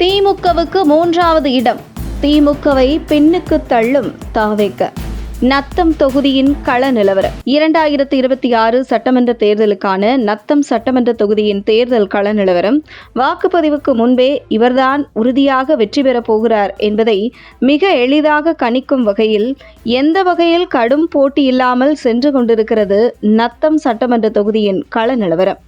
திமுகவுக்கு 3வது இடம். திமுகவை பின்னுக்கு தள்ளும் தாவேக. நத்தம் தொகுதியின் கள நிலவரம். 2026 சட்டமன்ற தேர்தலுக்கான நத்தம் சட்டமன்ற தொகுதியின் தேர்தல் கள நிலவரம். வாக்குப்பதிவுக்கு முன்பே இவர்தான் உறுதியாக வெற்றி பெறப் போகிறார் என்பதை மிக எளிதாக கணிக்கும் வகையில் எந்த வகையில் கடும் போட்டி இல்லாமல் சென்று கொண்டிருக்கிறது நத்தம் சட்டமன்ற தொகுதியின் கள நிலவரம்.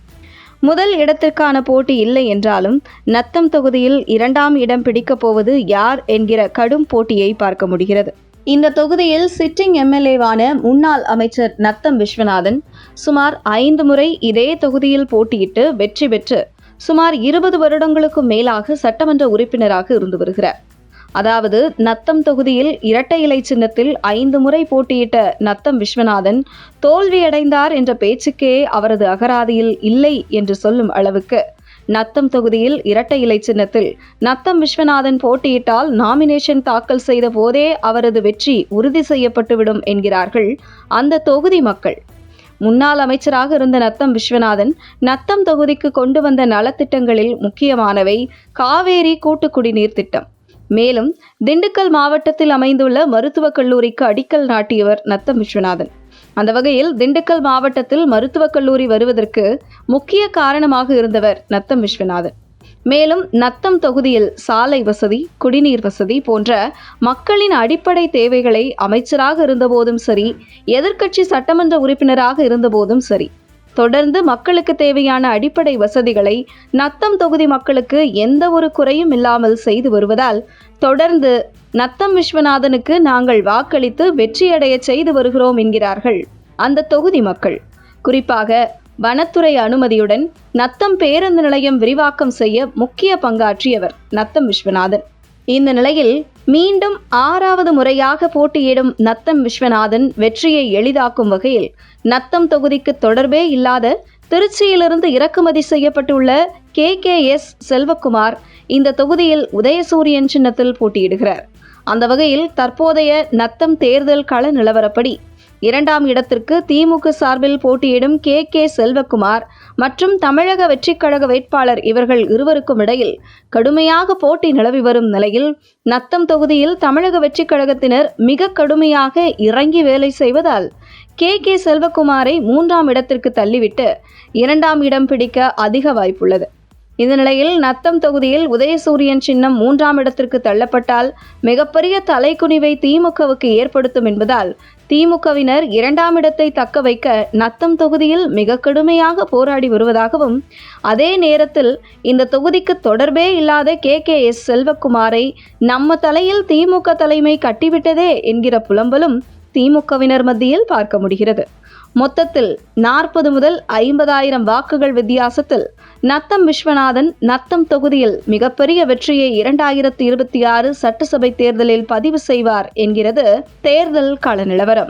முதல் இடத்திற்கான போட்டி இல்லை என்றாலும் நத்தம் தொகுதியில் 2ஆம் இடம் பிடிக்கப் போவது யார் என்கிற கடும் போட்டியை பார்க்க முடிகிறது. இந்த தொகுதியில் சிட்டிங் எம்எல்ஏவான முன்னாள் அமைச்சர் நத்தம் விஸ்வநாதன் சுமார் 5 முறை இதே தொகுதியில் போட்டியிட்டு வெற்றி பெற்று சுமார் 20 வருடங்களுக்கும் மேலாக சட்டமன்ற உறுப்பினராக இருந்து வருகிறார். அதாவது நத்தம் தொகுதியில் இரட்டை இலை சின்னத்தில் 5 முறை போட்டியிட்ட நத்தம் விஸ்வநாதன் தோல்வியடைந்தார் என்ற பேச்சுக்கே அவரது அகராதியில் இல்லை என்று சொல்லும் அளவுக்கு நத்தம் தொகுதியில் இரட்டை இலை சின்னத்தில் நத்தம் விஸ்வநாதன் போட்டியிட்டால் நாமினேஷன் தாக்கல் செய்த போதே அவரது வெற்றி உறுதி செய்யப்பட்டுவிடும் என்கிறார்கள் அந்த தொகுதி மக்கள். முன்னாள் அமைச்சராக இருந்த நத்தம் விஸ்வநாதன் நத்தம் தொகுதிக்கு கொண்டு வந்த நலத்திட்டங்களில் முக்கியமானவை காவேரி கூட்டு குடிநீர் திட்டம். மேலும் திண்டுக்கல் மாவட்டத்தில் அமைந்துள்ள மருத்துவக் கல்லூரிக்கு அடிக்கல் நாட்டியவர் நத்தம் விஸ்வநாதன். அந்த வகையில் திண்டுக்கல் மாவட்டத்தில் மருத்துவக் கல்லூரி வருவதற்கு முக்கிய காரணமாக இருந்தவர் நத்தம் விஸ்வநாதன். மேலும் நத்தம் தொகுதியில் சாலை வசதி, குடிநீர் வசதி போன்ற மக்களின் அடிப்படை தேவைகளை அமைச்சராக இருந்தபோதும் சரி, எதிர்க்கட்சி சட்டமன்ற உறுப்பினராக இருந்தபோதும் சரி, தொடர்ந்து மக்களுக்கு தேவையான அடிப்படை வசதிகளை நத்தம் தொகுதி மக்களுக்கு எந்த ஒரு குறையும் இல்லாமல் செய்து வருவதால் தொடர்ந்து நத்தம் விஸ்வநாதனுக்கு நாங்கள் வாக்களித்து வெற்றியடைய செய்து வருகிறோம் என்கிறார்கள் அந்த தொகுதி மக்கள். குறிப்பாக வனத்துறை அனுமதியுடன் நத்தம் பேருந்து நிலையம் விரிவாக்கம் செய்ய முக்கிய பங்காற்றியவர் நத்தம் விஸ்வநாதன். இந்த நிலையில் மீண்டும் 6வது முறையாக போட்டியிடும் நத்தம் விஸ்வநாதன் வெற்றியை எளிதாக்கும் வகையில் நத்தம் தொகுதிக்கு தொடர்பே இல்லாத திருச்சியிலிருந்து இறக்குமதி செய்யப்பட்டுள்ள KKS செல்வகுமார் இந்த தொகுதியில் உதயசூரியன் சின்னத்தில் போட்டியிடுகிறார். அந்த வகையில் தற்போதைய நத்தம் தேர்தல் கள நிலவரப்படி 2ஆம் இடத்திற்கு திமுக சார்பில் போட்டியிடும் KK செல்வகுமார் மற்றும் தமிழக வெற்றிக் கழக வேட்பாளர் இவர்கள் இருவருக்கும் இடையில் கடுமையாக போட்டி நிலவி வரும் நிலையில் நத்தம் தொகுதியில் தமிழக வெற்றிக் கழகத்தினர் மிக கடுமையாக இறங்கி வேலை செய்வதால் KK செல்வகுமாரை 3ஆம் இடத்திற்கு தள்ளிவிட்டு 2ஆம் இடம் பிடிக்க அதிக வாய்ப்புள்ளது. இந்த நிலையில் நத்தம் தொகுதியில் உதயசூரியன் சின்னம் 3ஆம் இடத்திற்கு தள்ளப்பட்டால் மிகப்பெரிய தலைக்குனிவை திமுகவுக்கு ஏற்படுத்தும் என்பதால் திமுகவினர் 2ஆம் இடத்தை தக்க வைக்க நத்தம் தொகுதியில் மிக கடுமையாக போராடி வருவதாகவும், அதே நேரத்தில் இந்த தொகுதிக்கு தொடர்பே இல்லாத KKS செல்வகுமாரை நம்ம தலையில் திமுக தலைமை கட்டிவிட்டதே என்கிற புலம்பலும் திமுகவினர் மத்தியில் பார்க்க முடிகிறது. மொத்தத்தில் 40 முதல் 50,000 வாக்குகள் வித்தியாசத்தில் நத்தம் விஸ்வநாதன் நத்தம் தொகுதியில் மிகப்பெரிய வெற்றியை 2026 சட்டசபை தேர்தலில் பதிவு செய்வார் என்கிறது தேர்தல் கள நிலவரம்.